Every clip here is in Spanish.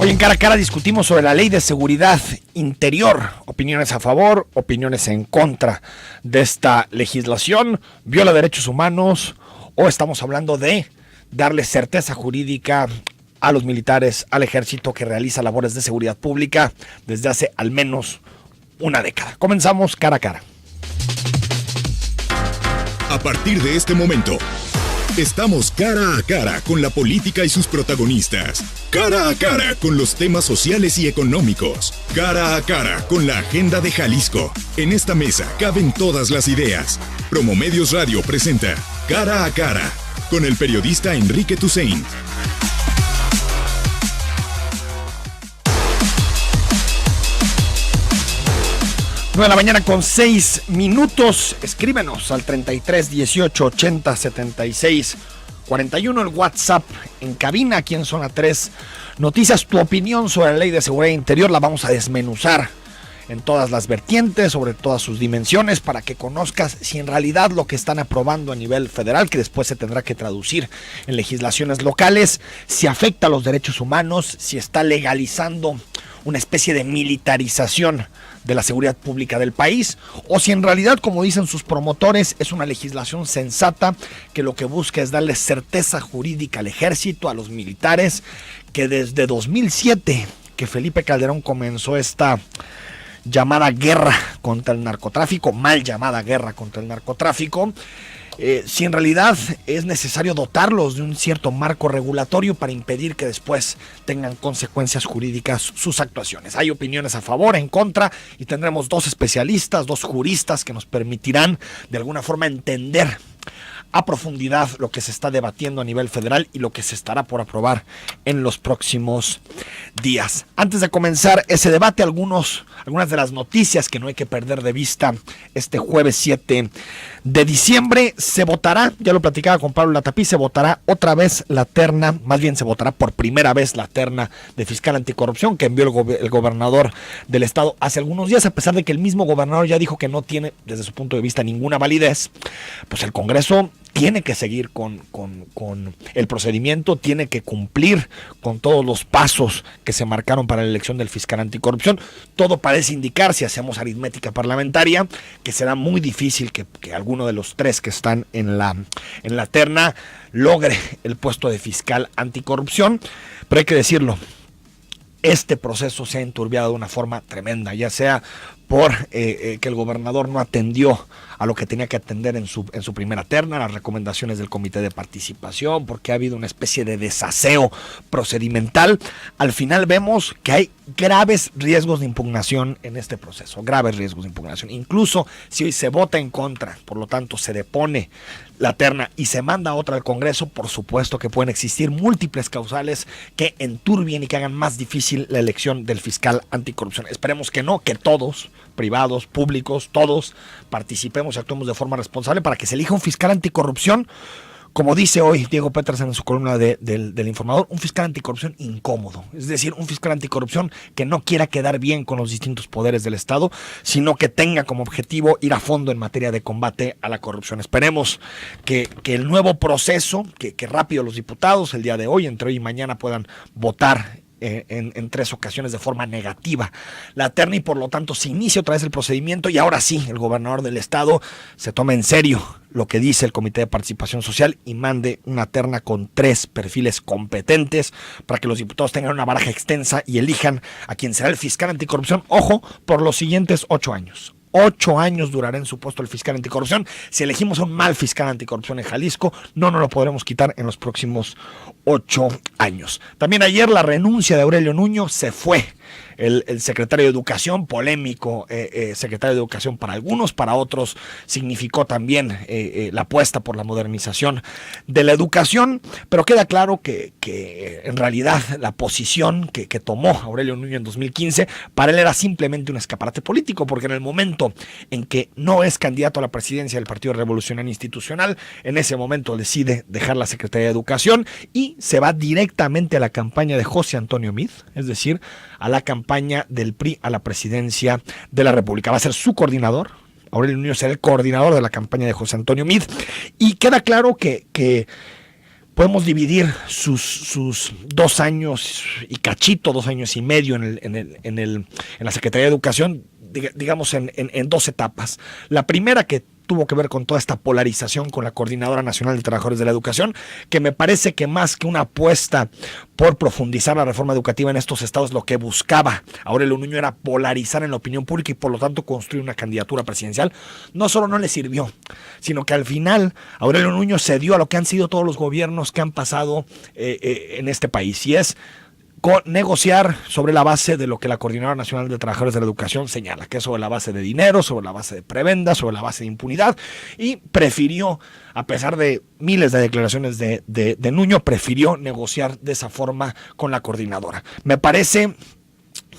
Hoy en Cara a Cara discutimos sobre la Ley de Seguridad Interior. Opiniones a favor, opiniones en contra de esta legislación. ¿Viola derechos humanos o estamos hablando de darle certeza jurídica a los militares, al ejército que realiza labores de seguridad pública desde hace al menos una década? Comenzamos Cara a Cara. A partir de este momento, estamos cara a cara con la política y sus protagonistas. Cara a cara con los temas sociales y económicos. Cara a cara con la agenda de Jalisco. En esta mesa caben todas las ideas. Promomedios Radio presenta Cara a Cara con el periodista Enrique Tusain. 9 de la mañana con 6 minutos. Escríbenos al 33 18 80 76 41, el WhatsApp en cabina aquí en Zona 3 Noticias. Tu opinión sobre la Ley de Seguridad Interior la vamos a desmenuzar en todas las vertientes, sobre todas sus dimensiones, para que conozcas si en realidad lo que están aprobando a nivel federal, que después se tendrá que traducir en legislaciones locales, si afecta a los derechos humanos, si está legalizando una especie de militarización de la seguridad pública del país, o si en realidad, como dicen sus promotores, es una legislación sensata que lo que busca es darle certeza jurídica al ejército, a los militares, que desde 2007, que Felipe Calderón comenzó esta llamada guerra contra el narcotráfico, mal llamada guerra contra el narcotráfico, si en realidad es necesario dotarlos de un cierto marco regulatorio para impedir que después tengan consecuencias jurídicas sus actuaciones. Hay opiniones a favor, en contra, y tendremos dos especialistas, dos juristas que nos permitirán de alguna forma entender a profundidad lo que se está debatiendo a nivel federal y lo que se estará por aprobar en los próximos días. Antes de comenzar ese debate, algunas de las noticias que no hay que perder de vista. Este jueves 7 de diciembre se votará, ya lo platicaba con Pablo Latapí, se votará otra vez la terna, más bien se votará por primera vez la terna de fiscal anticorrupción que envió el gobernador del estado hace algunos días, a pesar de que el mismo gobernador ya dijo que no tiene, desde su punto de vista, ninguna validez. Pues el Congreso tiene que seguir con el procedimiento, tiene que cumplir con todos los pasos que se marcaron para la elección del fiscal anticorrupción. Todo parece indicar, si hacemos aritmética parlamentaria, que será muy difícil que alguno de los tres que están en la terna logre el puesto de fiscal anticorrupción, pero hay que decirlo, este proceso se ha enturbiado de una forma tremenda, ya sea por que el gobernador no atendió a lo que tenía que atender en su primera terna, las recomendaciones del comité de participación, porque ha habido una especie de desaseo procedimental. Al final vemos que hay graves riesgos de impugnación en este proceso, graves riesgos de impugnación. Incluso si hoy se vota en contra, por lo tanto se depone la terna y se manda otra al Congreso, por supuesto que pueden existir múltiples causales que enturbien y que hagan más difícil la elección del fiscal anticorrupción. Esperemos que no, que todos, privados, públicos, todos participemos y actuemos de forma responsable para que se elija un fiscal anticorrupción, como dice hoy Diego Petersen en su columna del Informador, un fiscal anticorrupción incómodo, es decir, un fiscal anticorrupción que no quiera quedar bien con los distintos poderes del Estado, sino que tenga como objetivo ir a fondo en materia de combate a la corrupción. Esperemos que el nuevo proceso, que rápido los diputados el día de hoy, entre hoy y mañana, puedan votar en tres ocasiones de forma negativa la terna y por lo tanto se inicia otra vez el procedimiento y ahora sí el gobernador del estado se toma en serio lo que dice el Comité de Participación Social y mande una terna con 3 perfiles competentes para que los diputados tengan una baraja extensa y elijan a quien será el fiscal anticorrupción, ojo, por los siguientes 8 años. 8 años durará en su puesto el fiscal anticorrupción. Si elegimos a un mal fiscal anticorrupción en Jalisco, no nos lo podremos quitar en los próximos 8 años. También ayer la renuncia de Aurelio Nuño, se fue el secretario de Educación, polémico secretario de Educación para algunos, para otros significó también la apuesta por la modernización de la educación, pero queda claro que en realidad la posición que tomó Aurelio Nuño en 2015 para él era simplemente un escaparate político, porque en el momento en que no es candidato a la presidencia del Partido Revolucionario Institucional, en ese momento decide dejar la Secretaría de Educación y se va directamente a la campaña de José Antonio Meade, es decir, a la campaña del PRI a la presidencia de la República. Va a ser su coordinador. Aurelio Nuño será el coordinador de la campaña de José Antonio Meade. Y queda claro que podemos dividir sus 2 años y cachito, 2 años y medio en la Secretaría de Educación, digamos en 2 etapas. La primera, que tuvo que ver con toda esta polarización con la Coordinadora Nacional de Trabajadores de la Educación, que me parece que más que una apuesta por profundizar la reforma educativa en estos estados, lo que buscaba Aurelio Nuño era polarizar en la opinión pública y por lo tanto construir una candidatura presidencial. No solo no le sirvió, sino que al final Aurelio Nuño cedió a lo que han sido todos los gobiernos que han pasado en este país, y es negociar sobre la base de lo que la Coordinadora Nacional de Trabajadores de la Educación señala, que es sobre la base de dinero, sobre la base de prebenda, sobre la base de impunidad, y prefirió, a pesar de miles de declaraciones de Nuño, prefirió negociar de esa forma con la coordinadora. Me parece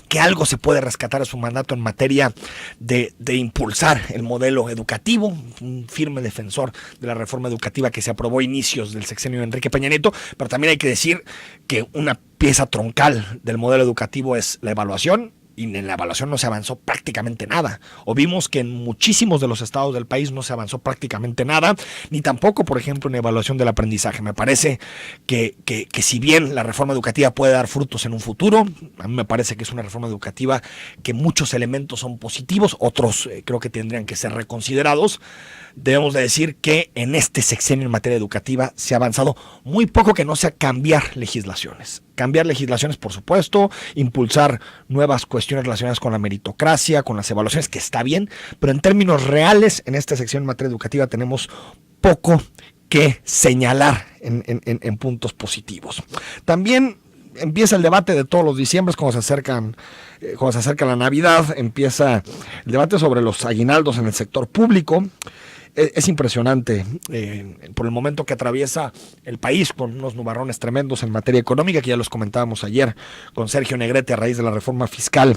que algo se puede rescatar de su mandato en materia de impulsar el modelo educativo, un firme defensor de la reforma educativa que se aprobó a inicios del sexenio de Enrique Peña Nieto, pero también hay que decir que una pieza troncal del modelo educativo es la evaluación, y en la evaluación no se avanzó prácticamente nada. O vimos que en muchísimos de los estados del país no se avanzó prácticamente nada, ni tampoco, por ejemplo, en evaluación del aprendizaje. Me parece que si bien la reforma educativa puede dar frutos en un futuro, a mí me parece que es una reforma educativa que muchos elementos son positivos, otros creo que tendrían que ser reconsiderados. Debemos de decir que en este sexenio en materia educativa se ha avanzado muy poco, que no sea cambiar legislaciones. Cambiar legislaciones, por supuesto, impulsar nuevas cuestiones relacionadas con la meritocracia, con las evaluaciones, que está bien, pero en términos reales, en esta sección en materia educativa tenemos poco que señalar en puntos positivos. También empieza el debate de todos los diciembres cuando se acerca la Navidad, empieza el debate sobre los aguinaldos en el sector público. Es impresionante por el momento que atraviesa el país, con unos nubarrones tremendos en materia económica, que ya los comentábamos ayer con Sergio Negrete a raíz de la reforma fiscal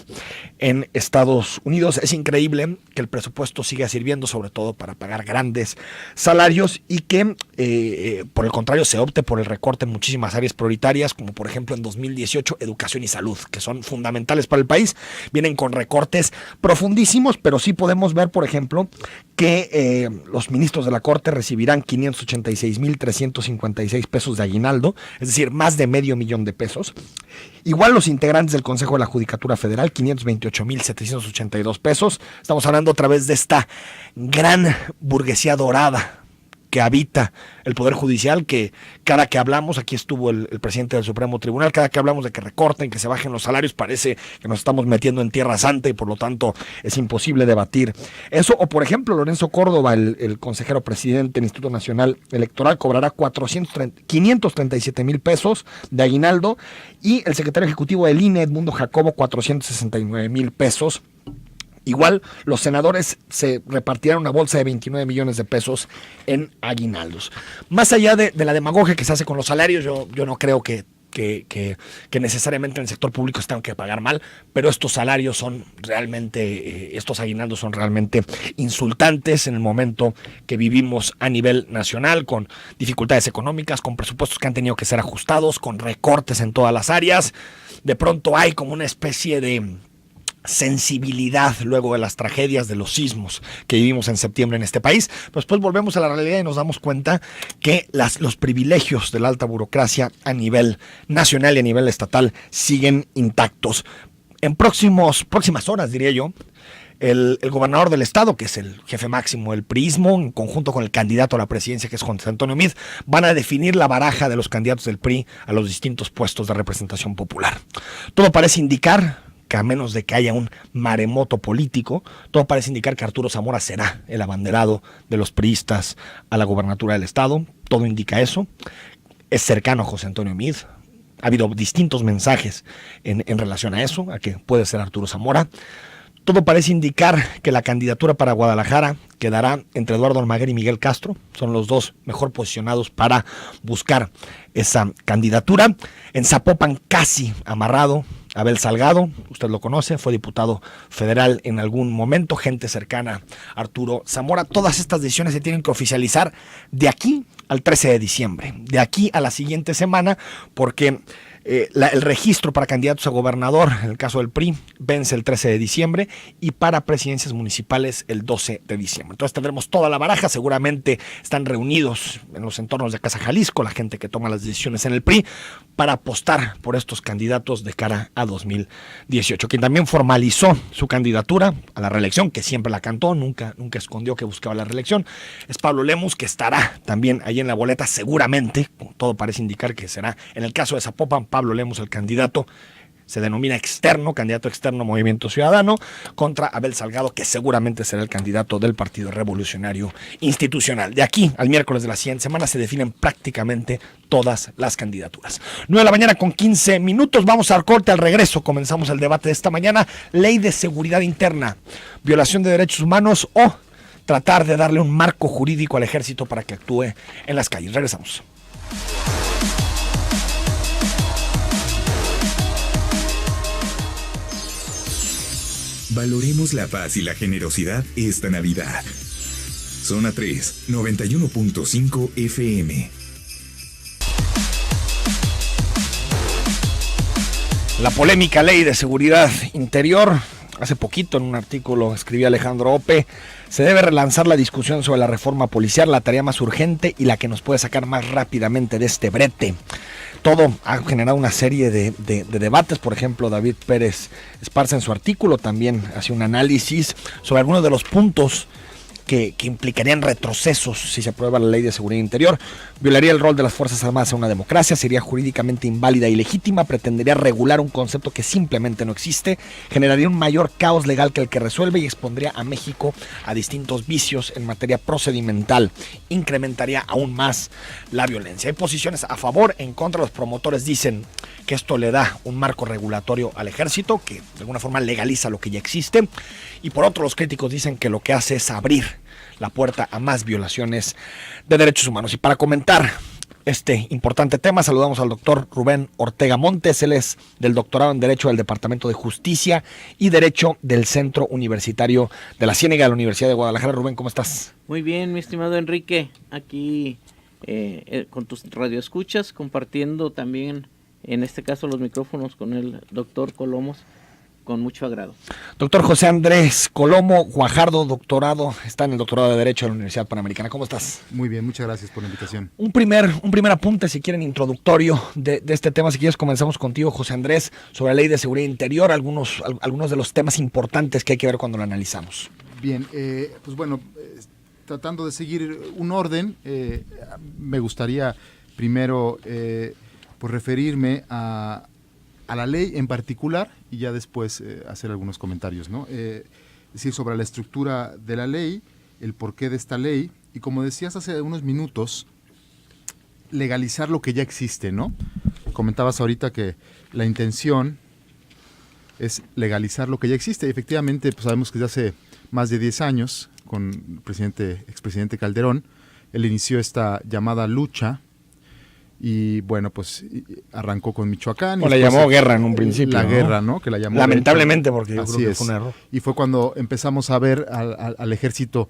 en Estados Unidos. Es increíble que el presupuesto siga sirviendo sobre todo para pagar grandes salarios y que por el contrario se opte por el recorte en muchísimas áreas prioritarias, como por ejemplo en 2018 educación y salud, que son fundamentales para el país. Vienen con recortes profundísimos, pero sí podemos ver, por ejemplo, que los ministros de la Corte recibirán 586,356 pesos de aguinaldo, es decir, más de $500,000 de pesos. Igual los integrantes del Consejo de la Judicatura Federal, 528,782 pesos. Estamos hablando otra vez de esta gran burguesía dorada que habita el Poder Judicial, que cada que hablamos, aquí estuvo el presidente del Supremo Tribunal, cada que hablamos de que recorten, que se bajen los salarios, parece que nos estamos metiendo en tierra santa y por lo tanto es imposible debatir eso. O por ejemplo, Lorenzo Córdoba, el consejero presidente del Instituto Nacional Electoral, cobrará 537,000 pesos de aguinaldo, y el secretario ejecutivo del INE, Edmundo Jacobo, 469,000 pesos. Igual, los senadores se repartirán una bolsa de 29 millones de pesos en aguinaldos. Más allá de la demagogia que se hace con los salarios, yo no creo que necesariamente en el sector público se tengan que pagar mal, pero estos salarios son realmente, estos aguinaldos son realmente insultantes en el momento que vivimos a nivel nacional, con dificultades económicas, con presupuestos que han tenido que ser ajustados, con recortes en todas las áreas. De pronto hay como una especie de sensibilidad luego de las tragedias de los sismos que vivimos en septiembre en este país, pero después volvemos a la realidad y nos damos cuenta que los privilegios de la alta burocracia a nivel nacional y a nivel estatal siguen intactos. En próximas horas, diría yo, el gobernador del estado, que es el jefe máximo del priismo, en conjunto con el candidato a la presidencia, que es José Antonio Meade, van a definir la baraja de los candidatos del PRI a los distintos puestos de representación popular. Todo parece indicar que, a menos de que haya un maremoto político, todo parece indicar que Arturo Zamora será el abanderado de los priistas a la gobernatura del estado. Todo indica eso. Es cercano a José Antonio Meade. Ha habido distintos mensajes en relación a eso, a que puede ser Arturo Zamora. Todo parece indicar que la candidatura para Guadalajara quedará entre Eduardo Almaguer y Miguel Castro. Son los dos mejor posicionados para buscar esa candidatura. En Zapopan, casi amarrado, Abel Salgado, usted lo conoce, fue diputado federal en algún momento, gente cercana a Arturo Zamora. Todas estas decisiones se tienen que oficializar de aquí al 13 de diciembre, de aquí a la siguiente semana, porque El registro para candidatos a gobernador, en el caso del PRI, vence el 13 de diciembre y para presidencias municipales el 12 de diciembre. Entonces tendremos toda la baraja, seguramente están reunidos en los entornos de Casa Jalisco, la gente que toma las decisiones en el PRI, para apostar por estos candidatos de cara a 2018. Quien también formalizó su candidatura a la reelección, que siempre la cantó, nunca escondió que buscaba la reelección, es Pablo Lemus, que estará también ahí en la boleta, seguramente, todo parece indicar que será, en el caso de Zapopan, Pablo Lemus el candidato. Se denomina externo, candidato externo Movimiento Ciudadano, contra Abel Salgado, que seguramente será el candidato del Partido Revolucionario Institucional. De aquí al miércoles de la siguiente semana se definen prácticamente todas las candidaturas. 9:15 a.m, vamos al corte. Al regreso comenzamos el debate de esta mañana. Ley de seguridad interna, violación de derechos humanos o tratar de darle un marco jurídico al ejército para que actúe en las calles. Regresamos. Valoremos la paz y la generosidad esta Navidad. Zona 3, 91.5 FM. La polémica ley de seguridad interior. Hace poquito en un artículo escribía Alejandro Ope, se debe relanzar la discusión sobre la reforma policial, la tarea más urgente y la que nos puede sacar más rápidamente de este brete. Todo ha generado una serie de debates. Por ejemplo, David Pérez Esparza en su artículo también hace un análisis sobre algunos de los puntos que implicarían retrocesos si se aprueba la ley de seguridad interior. Violaría el rol de las Fuerzas Armadas en una democracia, sería jurídicamente inválida y ilegítima, pretendería regular un concepto que simplemente no existe, generaría un mayor caos legal que el que resuelve y expondría a México a distintos vicios en materia procedimental, incrementaría aún más la violencia. Hay posiciones a favor, en contra. Los promotores dicen que esto le da un marco regulatorio al ejército, que de alguna forma legaliza lo que ya existe, y por otro los críticos dicen que lo que hace es abrir la puerta a más violaciones de derechos humanos. Y para comentar este importante tema, saludamos al doctor Rubén Ortega Montes. Él es del doctorado en Derecho del Departamento de Justicia y Derecho del Centro Universitario de la Ciénega de la Universidad de Guadalajara. Rubén, ¿cómo estás? Muy bien, mi estimado Enrique, aquí con tus radioescuchas, compartiendo también, en este caso, los micrófonos con el doctor Colomos, con mucho agrado. Doctor José Andrés Colomo Guajardo, doctorado, está en el doctorado de Derecho de la Universidad Panamericana. ¿Cómo estás? Muy bien, muchas gracias por la invitación. Un primer apunte, si quieren, introductorio de este tema. Si quieres, comenzamos contigo, José Andrés, sobre la ley de seguridad interior, algunos de los temas importantes que hay que ver cuando lo analizamos. Bien, pues bueno, tratando de seguir un orden, me gustaría primero pues referirme a la ley en particular y ya después hacer algunos comentarios, ¿no? Es decir, sobre la estructura de la ley, el porqué de esta ley, y como decías hace unos minutos, legalizar lo que ya existe, ¿no? Comentabas ahorita que la intención es legalizar lo que ya existe, y efectivamente pues sabemos que desde hace más de 10 años, con el expresidente Calderón, él inició esta llamada lucha. Y bueno, pues arrancó con Michoacán. O le llamó guerra en un principio. La guerra, ¿no? Que la llamó. Lamentablemente, porque yo creo que fue un error. Y fue cuando empezamos a ver al ejército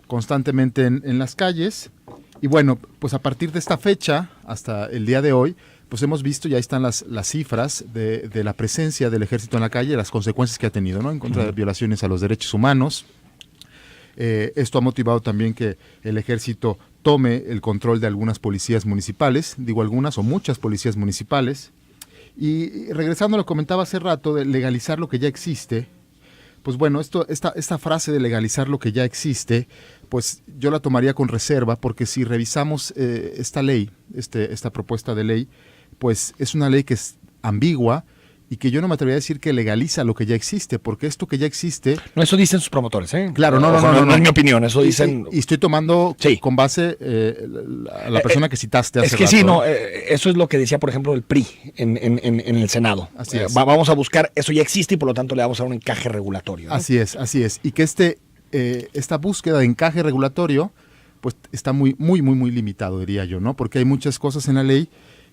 constantemente en las calles. Y bueno, pues a partir de esta fecha, hasta el día de hoy, pues hemos visto, ya están las cifras de la presencia del ejército en la calle, las consecuencias que ha tenido, ¿no? En contra de violaciones a los derechos humanos. Esto ha motivado también que el ejército tome el control de algunas policías municipales, digo algunas o muchas policías municipales. Y regresando a lo que comentaba hace rato de legalizar lo que ya existe, pues bueno, esta frase de legalizar lo que ya existe, pues yo la tomaría con reserva, porque si revisamos esta ley, esta propuesta de ley, pues es una ley que es ambigua, y que yo no me atrevería a decir que legaliza lo que ya existe, porque esto que ya existe... No, eso dicen sus promotores, ¿eh? Claro, no es mi opinión, eso dicen... Y estoy tomando con base a la persona que citaste hace rato. Es que sí, no, eso es lo que decía, por ejemplo, el PRI en el Senado. Así es. Vamos a buscar, eso ya existe y por lo tanto le vamos a dar un encaje regulatorio, ¿no? Así es. Y que esta búsqueda de encaje regulatorio, pues está muy limitado, diría yo, ¿no? Porque hay muchas cosas en la ley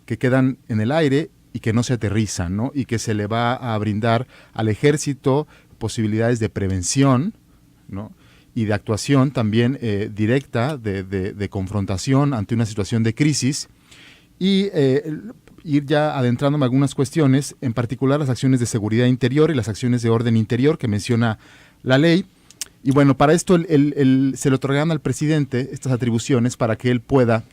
que quedan en el aire y que no se aterrizan, ¿no? Y que se le va a brindar al ejército posibilidades de prevención, ¿no? Y de actuación también directa, de confrontación ante una situación de crisis. Y ir ya adentrándome a algunas cuestiones, en particular las acciones de seguridad interior y las acciones de orden interior que menciona la ley. Y bueno, para esto se le otorgan al presidente estas atribuciones para que él pueda,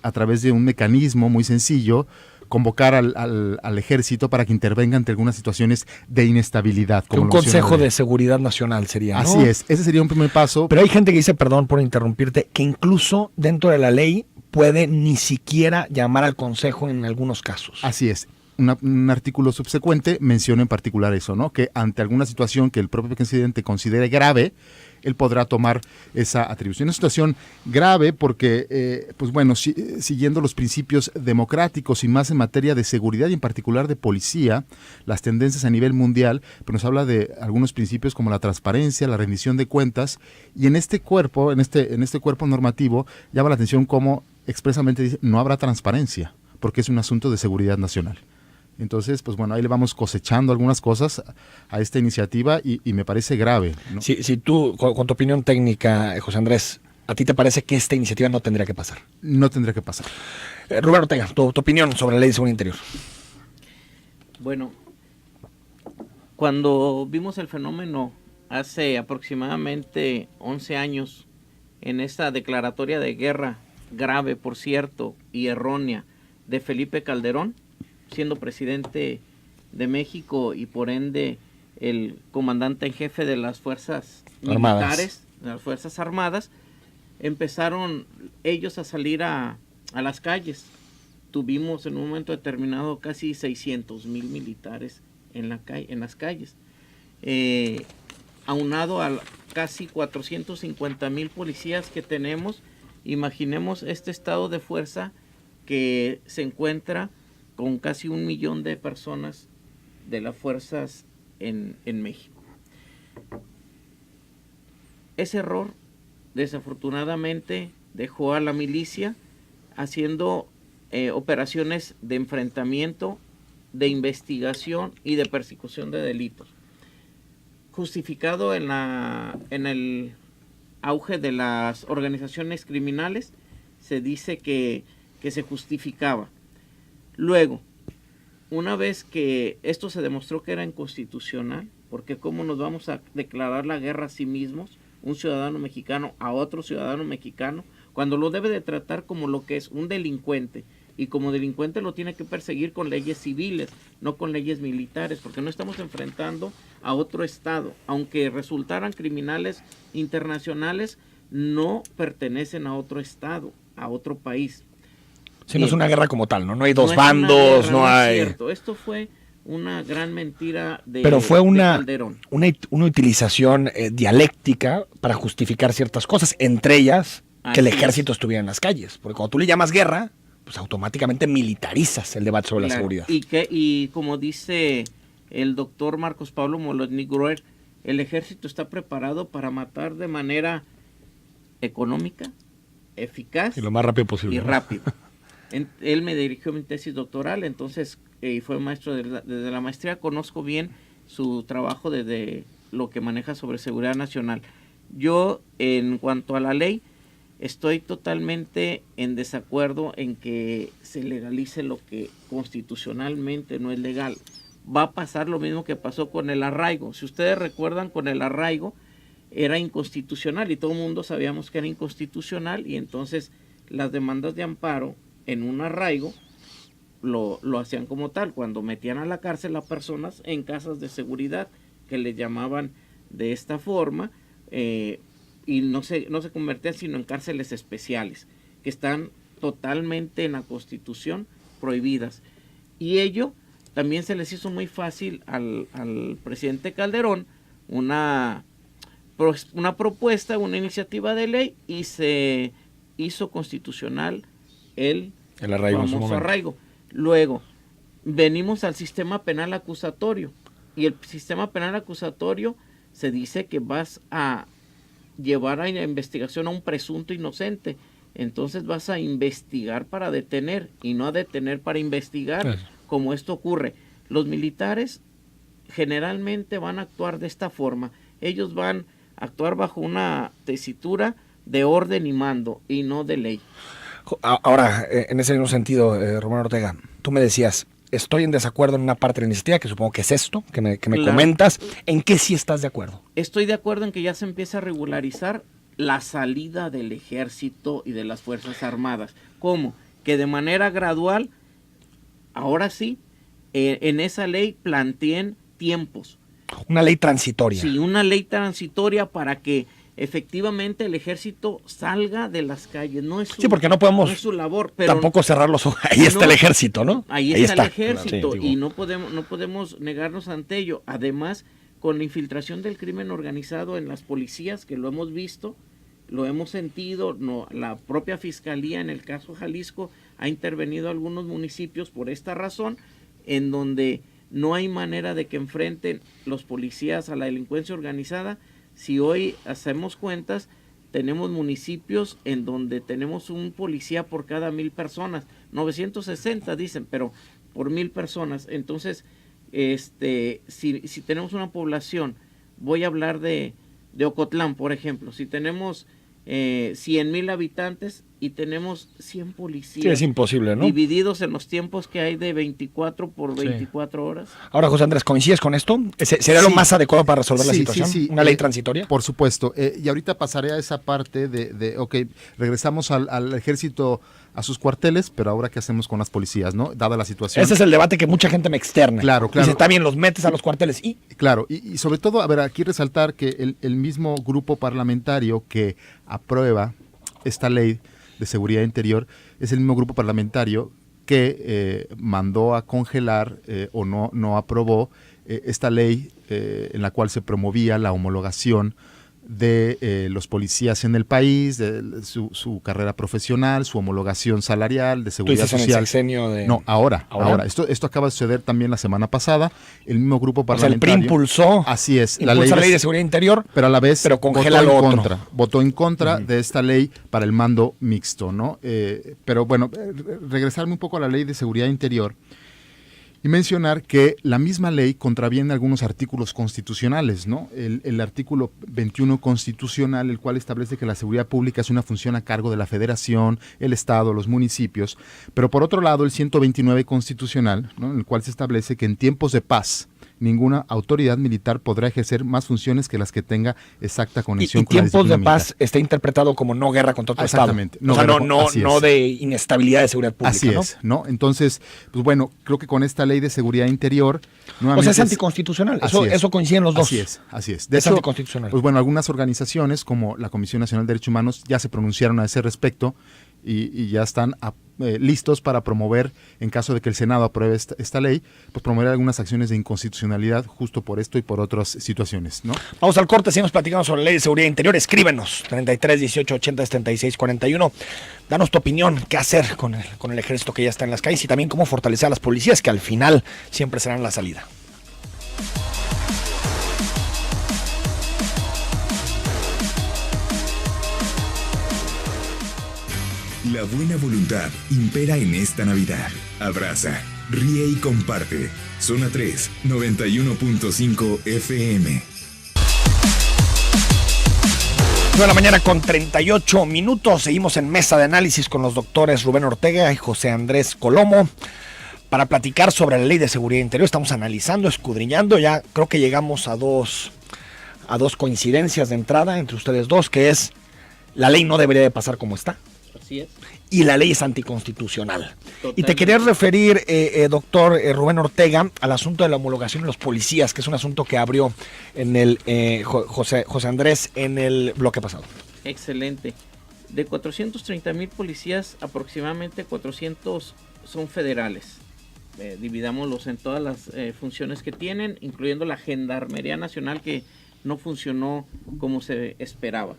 a través de un mecanismo muy sencillo, convocar al ejército para que intervenga ante algunas situaciones de inestabilidad. Como un Consejo de Seguridad Nacional sería, ¿no? Así es, ese sería un primer paso. Pero hay gente que dice, perdón por interrumpirte, que incluso dentro de la ley puede ni siquiera llamar al Consejo en algunos casos. Así es. Un artículo subsecuente menciona en particular eso, ¿no? Que ante alguna situación que el propio presidente considere grave, él podrá tomar esa atribución. Es una situación grave porque, pues bueno, siguiendo los principios democráticos y más en materia de seguridad y en particular de policía, las tendencias a nivel mundial, pues nos habla de algunos principios como la transparencia, la rendición de cuentas, y en este cuerpo, en este cuerpo normativo, llama la atención cómo expresamente dice no habrá transparencia, porque es un asunto de seguridad nacional. Entonces, pues bueno, ahí le vamos cosechando algunas cosas a esta iniciativa y me parece grave, ¿no? Si tú, con tu opinión técnica, José Andrés, ¿a ti te parece que esta iniciativa no tendría que pasar? No tendría que pasar. Rubén Ortega, tu opinión sobre la Ley de Seguridad Interior. Bueno, cuando vimos el fenómeno hace aproximadamente 11 años, en esta declaratoria de guerra grave, por cierto, y errónea, de Felipe Calderón, siendo presidente de México y por ende el comandante en jefe de las fuerzas militares, de las Fuerzas Armadas, empezaron ellos a salir a las calles. Tuvimos en un momento determinado casi 600,000 militares en las calles, aunado a casi 450,000 policías que tenemos. Imaginemos este estado de fuerza que se encuentra con casi 1 millón de personas de las fuerzas en México. Ese error, desafortunadamente, dejó a la milicia haciendo operaciones de enfrentamiento, de investigación y de persecución de delitos. Justificado en el auge de las organizaciones criminales, se dice que se justificaba. Luego, una vez que esto se demostró que era inconstitucional, porque cómo nos vamos a declarar la guerra a sí mismos, un ciudadano mexicano a otro ciudadano mexicano, cuando lo debe de tratar como lo que es un delincuente, y como delincuente lo tiene que perseguir con leyes civiles, no con leyes militares, porque no estamos enfrentando a otro estado, aunque resultaran criminales internacionales, no pertenecen a otro estado, a otro país. Si no es una guerra como tal, ¿no? No hay dos bandos, no hay... Es cierto. Esto fue una gran mentira de Pero fue Calderón. una utilización dialéctica para justificar ciertas cosas, entre ellas que el ejército estuviera en las calles. Porque cuando tú le llamas guerra, pues automáticamente militarizas el debate sobre la seguridad. Y como dice el doctor Marcos Pablo Molotnik-Gruer, el ejército está preparado para matar de manera económica, eficaz y lo más rápido posible. Y rápido. Él me dirigió mi tesis doctoral, entonces fue maestro desde la maestría, conozco bien su trabajo desde lo que maneja sobre seguridad nacional. Yo, en cuanto a la ley, estoy totalmente en desacuerdo en que se legalice lo que constitucionalmente no es legal. Va a pasar lo mismo que pasó con el arraigo. Si ustedes recuerdan, con el arraigo era inconstitucional y todo el mundo sabíamos que era inconstitucional, y entonces las demandas de amparo en un arraigo lo hacían como tal, cuando metían a la cárcel a personas en casas de seguridad, que le llamaban de esta forma, y no se convertían sino en cárceles especiales, que están totalmente en la Constitución prohibidas. Y ello también se les hizo muy fácil al presidente Calderón una propuesta, una iniciativa de ley, y se hizo constitucional el arraigo, famoso arraigo. Luego venimos al sistema penal acusatorio, y el sistema penal acusatorio se dice que vas a llevar a investigación a un presunto inocente, entonces vas a investigar para detener y no a detener para investigar, como esto ocurre. Los militares generalmente van a actuar de esta forma, ellos van a actuar bajo una tesitura de orden y mando y no de ley. Ahora, en ese mismo sentido, Román Ortega, tú me decías, estoy en desacuerdo en una parte de la iniciativa, que supongo que es esto, que me Claro. comentas. ¿En qué sí estás de acuerdo? Estoy de acuerdo en que ya se empieza a regularizar la salida del ejército y de las Fuerzas Armadas. ¿Cómo? Que de manera gradual, ahora sí, en esa ley planteen tiempos. Una ley transitoria. Sí, una ley transitoria para que efectivamente el ejército salga de las calles. No es su, Sí, porque no podemos no es su labor, pero tampoco cerrar los ojos. Ahí está no, el ejército, ¿no? Ahí está el claro, ejército, sí, y no podemos negarnos ante ello. Además, con la infiltración del crimen organizado en las policías, que lo hemos visto, lo hemos sentido, la propia fiscalía en el caso Jalisco ha intervenido a algunos municipios por esta razón, en donde no hay manera de que enfrenten los policías a la delincuencia organizada. Si hoy hacemos cuentas, tenemos municipios en donde tenemos un policía por cada 1,000 personas, 960 dicen, pero por 1,000 personas. Entonces, si tenemos una población, voy a hablar de Ocotlán, por ejemplo, si tenemos 100,000 habitantes y tenemos 100 policías. Sí, es imposible, ¿no? Divididos en los tiempos que hay de 24 por 24 horas. Ahora, José Andrés, ¿coincides con esto? ¿Sería lo más adecuado para resolver la situación? Sí. ¿Una ley transitoria? Por supuesto. Y ahorita pasaré a esa parte ok, regresamos al ejército a sus cuarteles, pero ahora ¿qué hacemos con las policías, no? Dada la situación. Ese es el debate que mucha gente me externa. Claro. Dice, está bien, los metes a los cuarteles y... Claro, y sobre todo, a ver, aquí resaltar que el mismo grupo parlamentario que aprueba esta ley de seguridad interior es el mismo grupo parlamentario que mandó a congelar o no aprobó esta ley en la cual se promovía la homologación de los policías en el país, de su carrera profesional, su homologación salarial, de seguridad ¿Tú dices social. en el sexenio de...? No, ahora. Esto acaba de suceder también la semana pasada. El mismo grupo parlamentario. O sea, el PRI impulsó, así es, la ley de seguridad interior, pero a la vez congela votó en contra de esta ley para el mando mixto, ¿no? Pero bueno, regresarme un poco a la ley de seguridad interior y mencionar que la misma ley contraviene algunos artículos constitucionales, ¿no? El artículo 21 constitucional, el cual establece que la seguridad pública es una función a cargo de la Federación, el Estado, los municipios, pero por otro lado el 129 constitucional, ¿no? En el cual se establece que en tiempos de paz ninguna autoridad militar podrá ejercer más funciones que las que tenga exacta conexión con la tiempos disciplina de paz militar. Está interpretado como no guerra contra otro Exactamente. Estado. No de inestabilidad de seguridad pública. Así es, ¿no? Entonces, pues bueno, creo que con esta ley de seguridad interior... O sea, es anticonstitucional. Eso coinciden los dos. Así es. Es anticonstitucional. Pues bueno, algunas organizaciones como la Comisión Nacional de Derechos Humanos ya se pronunciaron a ese respecto y ya están listos para promover, en caso de que el Senado apruebe esta ley, pues promover algunas acciones de inconstitucionalidad justo por esto y por otras situaciones, ¿no? Vamos al corte, seguimos platicando sobre la ley de seguridad interior. Escríbenos, 33 18 80 76 41. Danos tu opinión, qué hacer con el ejército que ya está en las calles y también cómo fortalecer a las policías, que al final siempre serán la salida. La buena voluntad impera en esta Navidad. Abraza, ríe y comparte. Zona 3, 91.5 FM. 9 de la mañana con 38 minutos. Seguimos en mesa de análisis con los doctores Rubén Ortega y José Andrés Colomo para platicar sobre la ley de seguridad interior. Estamos analizando, escudriñando. Ya creo que llegamos a dos coincidencias de entrada entre ustedes dos, que es la ley no debería de pasar como está. Así es. Y la ley es anticonstitucional. Totalmente. Y te quería referir, doctor Rubén Ortega, al asunto de la homologación de los policías, que es un asunto que abrió en el José Andrés en el bloque pasado. Excelente. De 430,000 policías, aproximadamente 400 son federales. Dividámoslos en todas las funciones que tienen, incluyendo la Gendarmería Nacional, que no funcionó como se esperaba.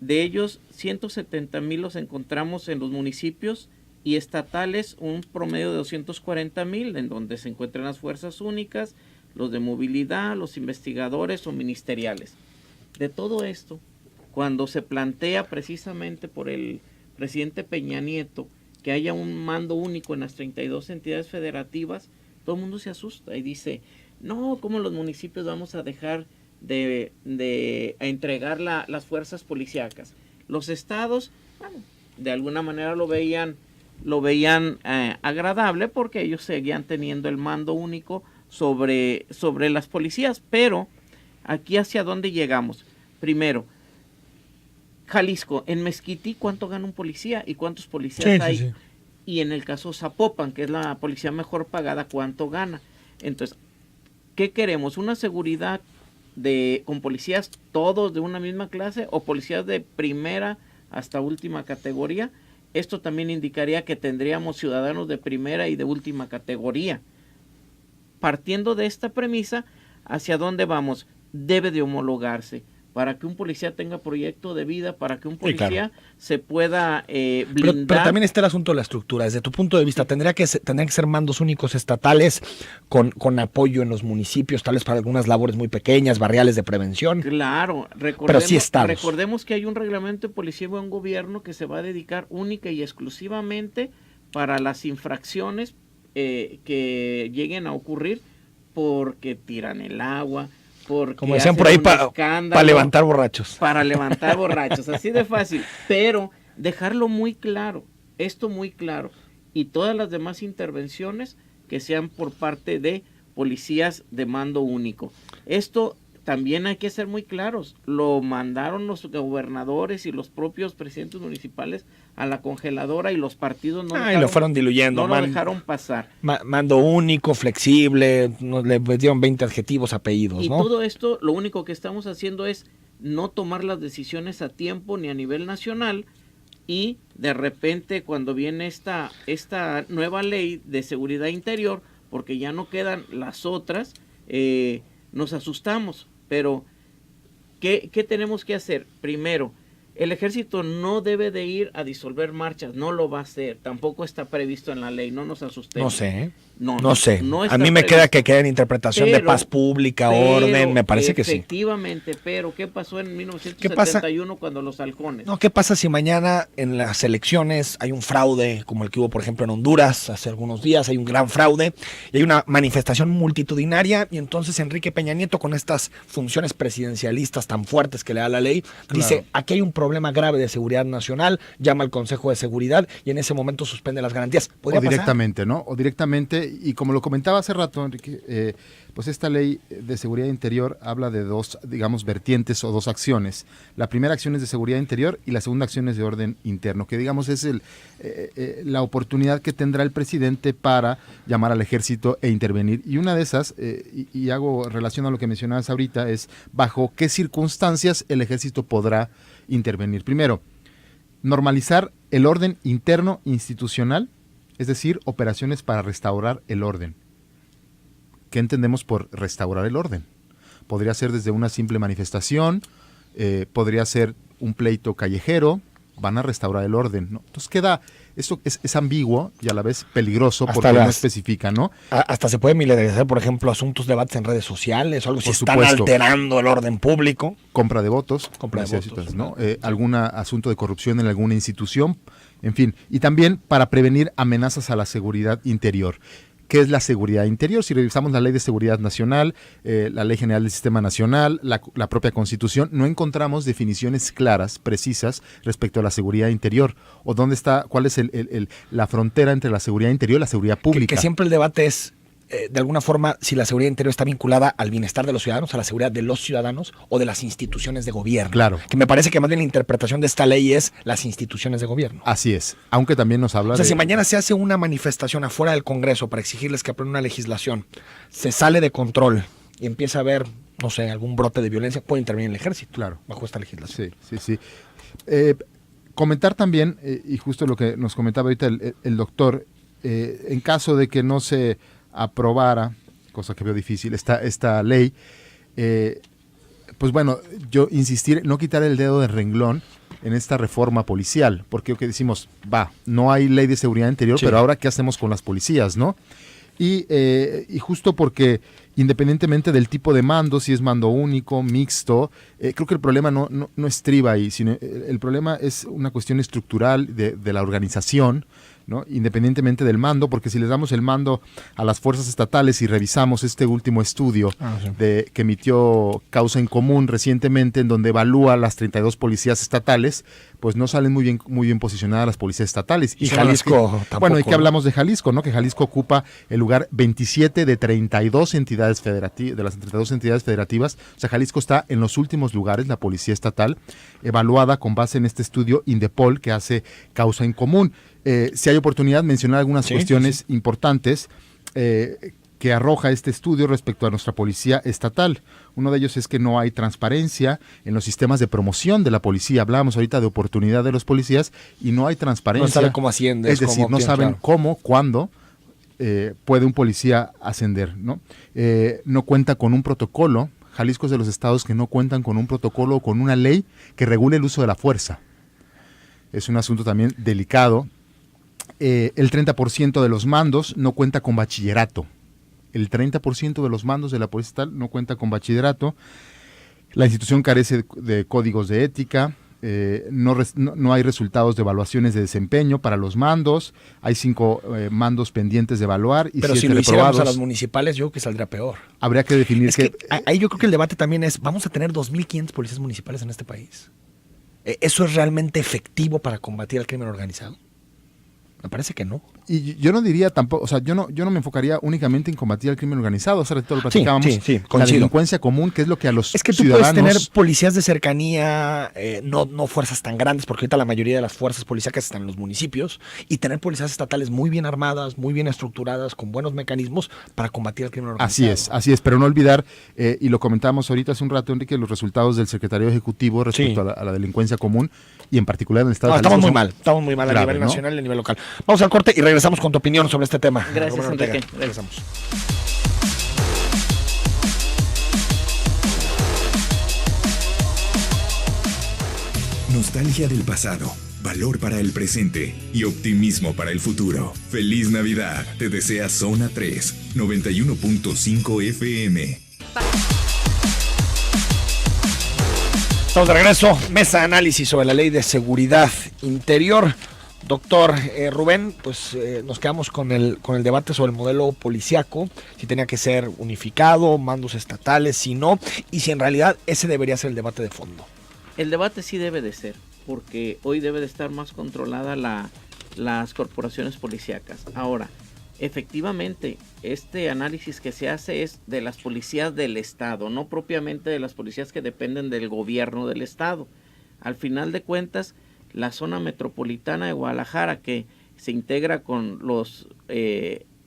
De ellos, 170,000 los encontramos en los municipios y estatales, un promedio de 240,000, en donde se encuentran las fuerzas únicas, los de movilidad, los investigadores o ministeriales. De todo esto, cuando se plantea precisamente por el presidente Peña Nieto que haya un mando único en las 32 entidades federativas, todo el mundo se asusta y dice, no, ¿cómo los municipios vamos a dejar de entregar las fuerzas policíacas? Los estados, bueno, de alguna manera lo veían agradable porque ellos seguían teniendo el mando único sobre las policías. Pero aquí hacia dónde llegamos. Primero, Jalisco, en Mezquití, ¿cuánto gana un policía y cuántos policías hay? Sí. Y en el caso Zapopan, que es la policía mejor pagada, ¿cuánto gana? Entonces, ¿qué queremos? ¿Una seguridad con policías todos de una misma clase o policías de primera hasta última categoría? Esto también indicaría que tendríamos ciudadanos de primera y de última categoría. Partiendo de esta premisa, ¿hacia dónde vamos? Debe de homologarse. Para que un policía tenga proyecto de vida, para que un policía se pueda blindar. Pero también está el asunto de la estructura. Desde tu punto de vista, tendrían que ser mandos únicos estatales con apoyo en los municipios, tal vez para algunas labores muy pequeñas, barriales de prevención. Claro, pero sí estados. Recordemos que hay un reglamento de policía y buen gobierno que se va a dedicar única y exclusivamente para las infracciones que lleguen a ocurrir porque tiran el agua, porque como decían por ahí, para levantar borrachos. Para levantar borrachos, así de fácil. Pero dejarlo muy claro, esto muy claro. Y todas las demás intervenciones que sean por parte de policías de mando único. Esto también hay que ser muy claros. Lo mandaron los gobernadores y los propios presidentes municipales a la congeladora y los partidos y lo fueron diluyendo. No lo dejaron pasar. Mando único, flexible, le dieron 20 adjetivos, apellidos, y ¿no? Todo esto, lo único que estamos haciendo es no tomar las decisiones a tiempo ni a nivel nacional, y de repente cuando viene esta nueva ley de seguridad interior, porque ya no quedan las otras, nos asustamos. Pero, ¿qué tenemos que hacer? Primero, el ejército no debe de ir a disolver marchas, no lo va a hacer, tampoco está previsto en la ley, no nos asustemos. No sé. No sé. A mí me queda que queda en interpretación de paz pública, orden, me parece que sí. Efectivamente, pero ¿qué pasó en 1971 cuando los halcones? No, ¿qué pasa si mañana en las elecciones hay un fraude como el que hubo, por ejemplo, en Honduras hace algunos días? Hay un gran fraude y hay una manifestación multitudinaria y entonces Enrique Peña Nieto, con estas funciones presidencialistas tan fuertes que le da la ley, dice, aquí hay un problema grave de seguridad nacional, llama al Consejo de Seguridad y en ese momento suspende las garantías. O directamente, pasar? ¿No? O directamente. Y como lo comentaba hace rato, Enrique, pues esta ley de seguridad interior habla de dos, digamos, vertientes o dos acciones. La primera acción es de seguridad interior y la segunda acción es de orden interno, que digamos es la oportunidad que tendrá el presidente para llamar al ejército e intervenir. Y una de esas, y hago relación a lo que mencionabas ahorita, es bajo qué circunstancias el ejército podrá intervenir. Primero, normalizar el orden interno institucional, es decir, operaciones para restaurar el orden. ¿Qué entendemos por restaurar el orden? Podría ser desde una simple manifestación, podría ser un pleito callejero, van a restaurar el orden, ¿no? Entonces eso es ambiguo y a la vez peligroso porque no especifica, ¿no? Hasta se puede militarizar, por ejemplo, asuntos, debates en redes sociales o algo, si están alterando el orden público. Compra de votos, ¿no? Algún asunto de corrupción en alguna institución, en fin. Y también para prevenir amenazas a la seguridad interior. ¿Qué es la seguridad interior? Si revisamos la Ley de Seguridad Nacional, la Ley General del Sistema Nacional, la propia Constitución, no encontramos definiciones claras, precisas, respecto a la seguridad interior. O dónde está, cuál es la frontera entre la seguridad interior y la seguridad pública. Que siempre el debate es, de alguna forma, si la seguridad interior está vinculada al bienestar de los ciudadanos, a la seguridad de los ciudadanos o de las instituciones de gobierno. Claro. Que me parece que más bien la interpretación de esta ley es las instituciones de gobierno. Así es, aunque también nos habla si mañana se hace una manifestación afuera del Congreso para exigirles que aprueben una legislación, se sale de control y empieza a haber, no sé, algún brote de violencia, puede intervenir el ejército. Claro. Bajo esta legislación. Sí. Comentar también, y justo lo que nos comentaba ahorita el doctor, en caso de que no se aprobara, cosa que veo difícil, esta ley, pues bueno, yo insistir, no quitar el dedo del renglón en esta reforma policial, porque decimos, no hay ley de seguridad interior, pero ahora ¿qué hacemos con las policías, no? Y justo porque independientemente del tipo de mando, si es mando único, mixto, creo que el problema no estriba ahí, sino el problema es una cuestión estructural de la organización, ¿no? Independientemente del mando, porque si les damos el mando a las fuerzas estatales y revisamos este último estudio que emitió Causa en Común recientemente, en donde evalúa las 32 policías estatales, pues no salen muy bien posicionadas las policías estatales. Y Jalisco tampoco. Bueno, ¿y qué hablamos de Jalisco, no? Que Jalisco ocupa el lugar 27 de 32 entidades federativas, de las 32 entidades federativas. O sea, Jalisco está en los últimos lugares, la policía estatal, evaluada con base en este estudio Indepol que hace Causa en Común. Si hay oportunidad, mencionar algunas cuestiones importantes que arroja este estudio respecto a nuestra policía estatal. Uno de ellos es que no hay transparencia en los sistemas de promoción de la policía. Hablábamos ahorita de oportunidad de los policías y no hay transparencia. No saben cómo asciende. Es decir, no saben cómo, cuándo puede un policía ascender, ¿no? No cuenta con un protocolo. Jalisco es de los estados que no cuentan con un protocolo o con una ley que regule el uso de la fuerza. Es un asunto también delicado. El 30% de los mandos no cuenta con bachillerato. El 30% de los mandos de la policía estatal no cuenta con bachillerato. La institución carece de códigos de ética. No hay resultados de evaluaciones de desempeño para los mandos. Hay 5 mandos pendientes de evaluar y pero 7 si lo hiciéramos reprobados. a las municipales, yo creo que saldría peor. Habría que definir Es que ahí yo creo que el debate también es, ¿vamos a tener 2.500 policías municipales en este país? ¿Eso es realmente efectivo para combatir al crimen organizado? Me parece que no. Y yo no diría tampoco, o sea, yo no me enfocaría únicamente en combatir el crimen organizado. Hace ratito lo platicábamos. Sí, la delincuencia común, que es lo que a los es que tú ciudadanos... puedes tener policías de cercanía, no fuerzas tan grandes, porque ahorita la mayoría de las fuerzas policíacas están en los municipios, y tener policías estatales muy bien armadas, muy bien estructuradas, con buenos mecanismos para combatir el crimen organizado. Así es, pero no olvidar, y lo comentábamos ahorita hace un rato, Enrique, los resultados del Secretario Ejecutivo respecto a la delincuencia común, y en particular en el Estado de Jalisco. Estamos muy mal a nivel nacional y a nivel local. Vamos al corte y regresamos con tu opinión sobre este tema. Gracias, Enrique. Regresamos. Nostalgia del pasado, valor para el presente y optimismo para el futuro. Feliz Navidad, te desea Zona 3, 91.5 FM. Estamos de regreso. Mesa de análisis sobre la Ley de Seguridad Interior. Doctor Rubén, pues nos quedamos con el debate sobre el modelo policiaco, si tenía que ser unificado, mandos estatales, si no, y si en realidad ese debería ser el debate de fondo. El debate sí debe de ser, porque hoy debe de estar más controlada las corporaciones policíacas. Ahora, efectivamente, este análisis que se hace es de las policías del Estado, no propiamente de las policías que dependen del gobierno del Estado. Al final de cuentas, la zona metropolitana de Guadalajara, que se integra con los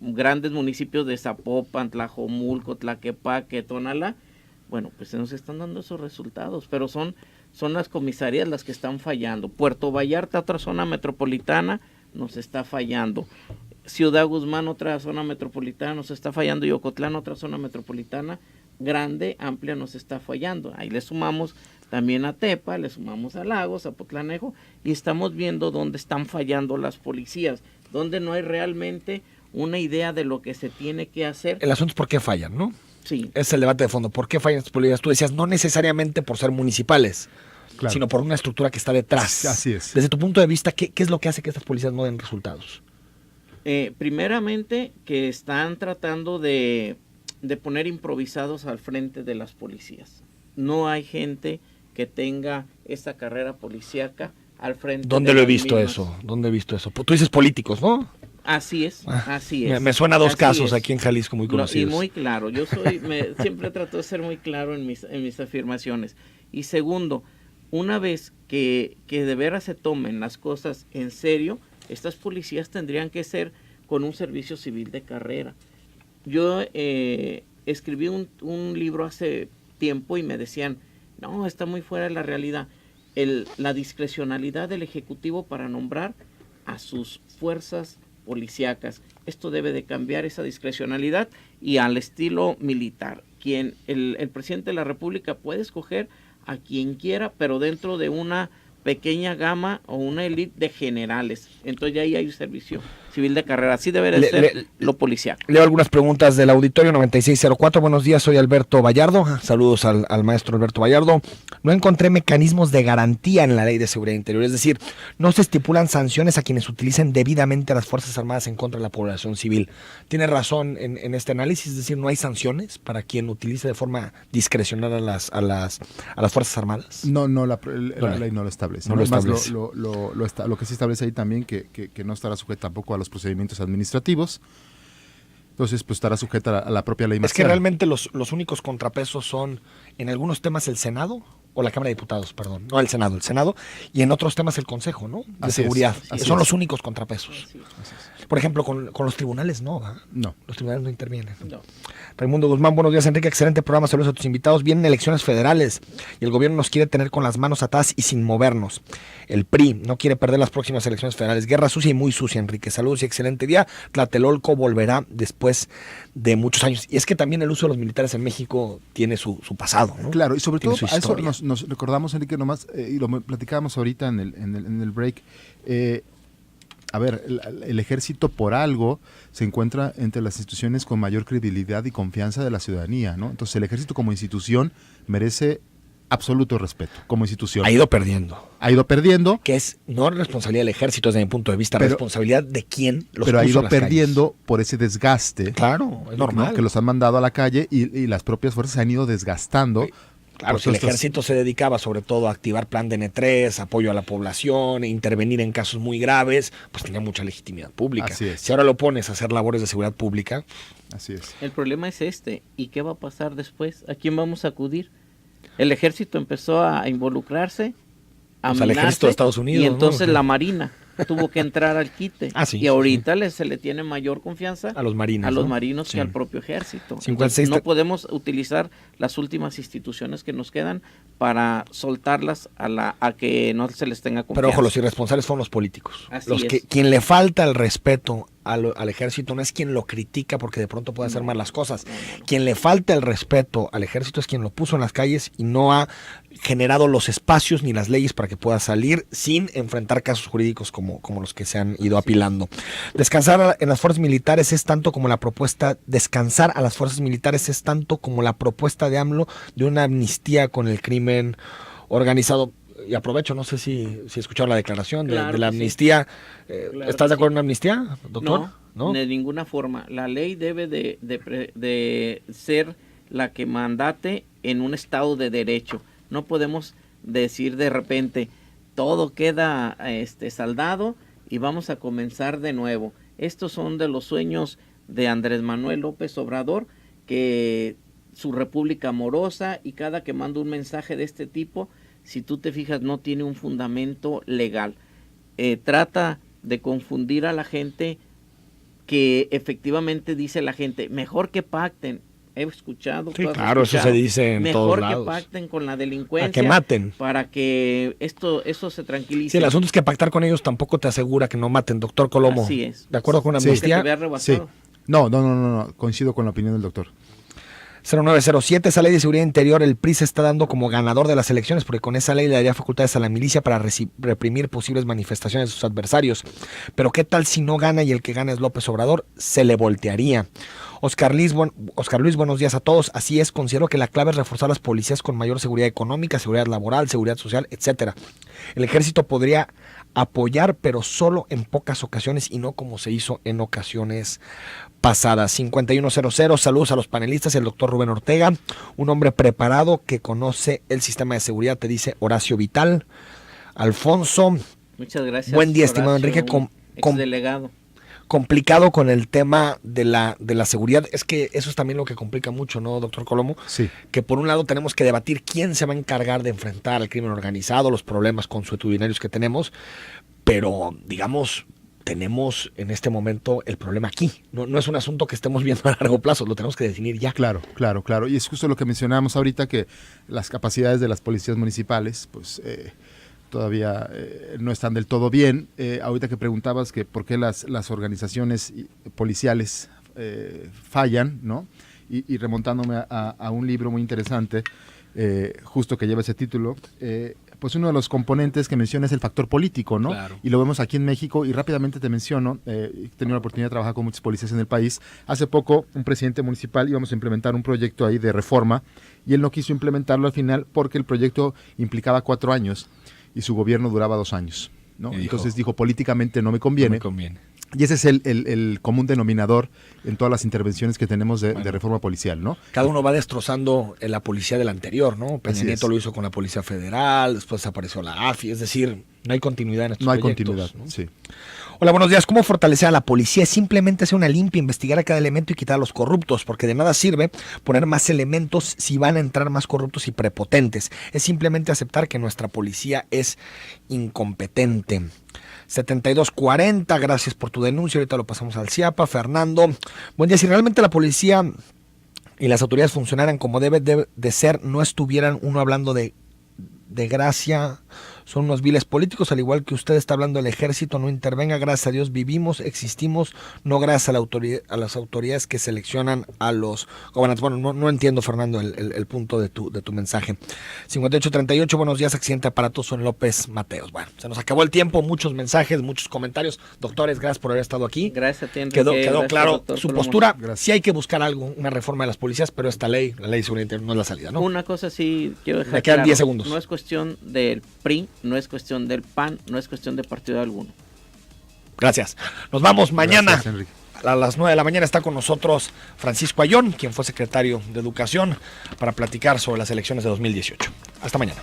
grandes municipios de Zapopan, Tlajomulco, Tlaquepaque, Tonalá, bueno, pues se nos están dando esos resultados, pero son las comisarías las que están fallando. Puerto Vallarta, otra zona metropolitana, nos está fallando. Ciudad Guzmán, otra zona metropolitana, nos está fallando. Y Ocotlán, otra zona metropolitana grande, amplia, nos está fallando. Ahí le sumamos también a Tepa, le sumamos a Lagos, a Potlanejo, y estamos viendo dónde están fallando las policías, donde no hay realmente una idea de lo que se tiene que hacer. El asunto es por qué fallan, ¿no? Sí. Es el debate de fondo. ¿Por qué fallan estas policías? Tú decías, no necesariamente por ser municipales, claro, sino por una estructura que está detrás. Así es. Desde tu punto de vista, ¿qué es lo que hace que estas policías no den resultados? Primeramente, que están tratando de poner improvisados al frente de las policías. No hay gente que tenga esa carrera policíaca al frente. ¿Dónde lo he visto eso? ¿Dónde he visto eso? Tú dices políticos, ¿no? Así es, así es. Me suena a dos casos aquí en Jalisco muy conocidos. Y muy claro, siempre trato de ser muy claro en mis afirmaciones. Y segundo, una vez que de veras se tomen las cosas en serio, estas policías tendrían que ser con un servicio civil de carrera. Yo escribí un libro hace tiempo y me decían, no, está muy fuera de la realidad. La discrecionalidad del Ejecutivo para nombrar a sus fuerzas policíacas. Esto debe de cambiar, esa discrecionalidad, y al estilo militar. El presidente de la República puede escoger a quien quiera, pero dentro de una pequeña gama o una élite de generales. Entonces ya ahí hay un servicio civil de carrera. Así debe de ser lo policial. Leo algunas preguntas del auditorio 9604. Buenos días, soy Alberto Vallardo. Saludos al maestro Alberto Vallardo. No encontré mecanismos de garantía en la Ley de Seguridad Interior, es decir, no se estipulan sanciones a quienes utilicen debidamente a las Fuerzas Armadas en contra de la población civil. Tiene razón en este análisis, es decir, no hay sanciones para quien utilice de forma discrecional a las Fuerzas Armadas. No, la ley no lo establece. No lo establece. Lo que sí establece ahí también que no estará sujeta tampoco a los procedimientos administrativos. Entonces, pues estará sujeta a la propia ley marcial. Es que realmente los únicos contrapesos son, en algunos temas, el Senado, o la Cámara de Diputados, perdón. No, el Senado, y en otros temas el Consejo, ¿no? De seguridad. Son los únicos contrapesos. Por ejemplo, con los tribunales no, ¿verdad? No. Los tribunales no intervienen. No. Raimundo Guzmán, buenos días, Enrique, excelente programa, saludos a tus invitados. Vienen elecciones federales y el gobierno nos quiere tener con las manos atadas y sin movernos. El PRI no quiere perder las próximas elecciones federales. Guerra sucia y muy sucia, Enrique. Saludos y excelente día. Tlatelolco volverá después de muchos años. Y es que también el uso de los militares en México tiene su pasado, ¿no? Claro, y sobre Tiene todo su a eso historia. nos recordamos, Enrique, nomás, y lo platicábamos ahorita en el break. A ver, el ejército por algo se encuentra entre las instituciones con mayor credibilidad y confianza de la ciudadanía, ¿no? Entonces el ejército como institución merece absoluto respeto, como institución. Ha ido perdiendo. Ha ido perdiendo, Que es no responsabilidad del ejército desde mi punto de vista, Pero- responsabilidad de quién los pero ha puso ido en las perdiendo por ese desgaste. calles. Claro, es normal. ¿no? Que los han mandado a la calle y las propias fuerzas se han ido desgastando. Claro, por si el todas estas- ejército se dedicaba sobre todo a activar plan de N3, apoyo a la población, intervenir en casos muy graves, pues tenía mucha legitimidad pública. Así es. Si ahora lo pones a hacer labores de seguridad pública, Así es. El problema es ¿y qué va a pasar después? ¿A quién vamos a acudir? El ejército empezó a involucrarse, a Pues al minarse, ejército de Estados Unidos, y ¿no? entonces la Marina tuvo que entrar al quite. Ah, sí, y ahorita se le tiene mayor confianza a los marinos. a los ¿no? marinos Sí. que al propio ejército. 56 Entonces, no podemos utilizar las últimas instituciones que nos quedan para soltarlas a que no se les tenga confianza. Pero ojo, los irresponsables son los políticos. Así Los es. que quien le falta el respeto al ejército no es quien lo critica porque de pronto puede hacer mal las cosas. Quien le falta el respeto al ejército es quien lo puso en las calles y no ha generado los espacios ni las leyes para que pueda salir sin enfrentar casos jurídicos como los que se han ido apilando. Descansar en las fuerzas militares es tanto como la propuesta, descansar a las fuerzas militares es tanto como la propuesta de AMLO de una amnistía con el crimen organizado. Y aprovecho, no sé si escucharon la declaración Claro de la que sí. amnistía. Claro ¿Estás que de acuerdo sí. en una amnistía, doctor? No, de ninguna forma. La ley debe de ser la que mandate en un estado de derecho. No podemos decir de repente todo queda saldado y vamos a comenzar de nuevo. Estos son de los sueños de Andrés Manuel López Obrador, que su república amorosa, y cada que manda un mensaje de este tipo, si tú te fijas, no tiene un fundamento legal. Trata de confundir a la gente, que efectivamente dice la gente, mejor que pacten. He escuchado. Sí, tú has claro, eso escuchado, se dice en todos mejor lados. que pacten con la delincuencia. A que maten. Para que eso se tranquilice. Sí, el asunto es que pactar con ellos tampoco te asegura que no maten, doctor Colomo. Así es. ¿De acuerdo con una Sí. Que te amnistía? veas Sí. rebasado. No, coincido con la opinión del doctor. 0907, esa ley de seguridad interior, el PRI se está dando como ganador de las elecciones, porque con esa ley le daría facultades a la milicia para reprimir posibles manifestaciones de sus adversarios. Pero ¿qué tal si no gana y el que gana es López Obrador? Se le voltearía. Oscar Luis, buenos días a todos. Así es, considero que la clave es reforzar las policías con mayor seguridad económica, seguridad laboral, seguridad social, etcétera. El ejército podría apoyar, pero solo en pocas ocasiones y no como se hizo en ocasiones pasadas. 5100, saludos a los panelistas y al doctor Rubén Ortega, un hombre preparado que conoce el sistema de seguridad, te dice Horacio Vital. Alfonso, Muchas gracias. buen día, estimado Horacio, Enrique. un exdelegado. Complicado con el tema de la seguridad. Es que eso es también lo que complica mucho, ¿no, doctor Colomo? Sí. Que por un lado tenemos que debatir quién se va a encargar de enfrentar al crimen organizado, los problemas consuetudinarios que tenemos, pero, digamos, tenemos en este momento el problema aquí. No es un asunto que estemos viendo a largo plazo, lo tenemos que definir ya. Claro. Y es justo lo que mencionábamos ahorita, que las capacidades de las policías municipales, pues todavía no están del todo bien. Ahorita que preguntabas que por qué las organizaciones policiales fallan, ¿no? Y remontándome a un libro muy interesante, justo que lleva ese título, pues uno de los componentes que menciona es el factor político, ¿no? Claro. Y lo vemos aquí en México, y rápidamente te menciono, he tenido la oportunidad de trabajar con muchos policías en el país. Hace poco, un presidente municipal íbamos a implementar un proyecto ahí de reforma, y él no quiso implementarlo al final porque el proyecto implicaba 4 años, y su gobierno duraba 2 años, ¿no? Entonces dijo, políticamente no me conviene. Y ese es el común denominador en todas las intervenciones que tenemos de reforma policial, ¿no? Cada uno va destrozando la policía del anterior, ¿no? Peña Nieto lo hizo con la Policía Federal, después apareció la AFI, es decir, no hay continuidad en estos proyectos. No hay continuidad, ¿no? Sí. Hola, buenos días. ¿Cómo fortalecer a la policía? Es simplemente hacer una limpia, investigar a cada elemento y quitar a los corruptos, porque de nada sirve poner más elementos si van a entrar más corruptos y prepotentes. Es simplemente aceptar que nuestra policía es incompetente. 7240, gracias por tu denuncia, ahorita lo pasamos al CIAPA. Fernando, buen día. Si realmente la policía y las autoridades funcionaran como debe de ser, no estuvieran uno hablando de gracia, son unos viles políticos, al igual que usted está hablando del ejército, no intervenga, gracias a Dios vivimos, existimos, no gracias a las autoridades que seleccionan a los gobernantes. Bueno, no entiendo, Fernando, el punto de tu mensaje. 5838, buenos días, accidente aparatoso en López Mateos. Bueno, se nos acabó el tiempo, muchos mensajes, muchos comentarios. Doctores, gracias por haber estado aquí. Gracias a ti, Enrique. Quedó claro su postura. Gracias. Sí hay que buscar algo, una reforma de las policías, pero esta ley, la ley de seguridad interior, no es la salida, ¿no? Una cosa sí quiero dejar Me quedan claro. 10 segundos. No es cuestión del PRI, no es cuestión del PAN, no es cuestión de partido alguno. Gracias. Nos vamos mañana. Gracias, Enrique. A las 9 de la mañana está con nosotros Francisco Ayón, quien fue secretario de Educación, para platicar sobre las elecciones de 2018. Hasta mañana.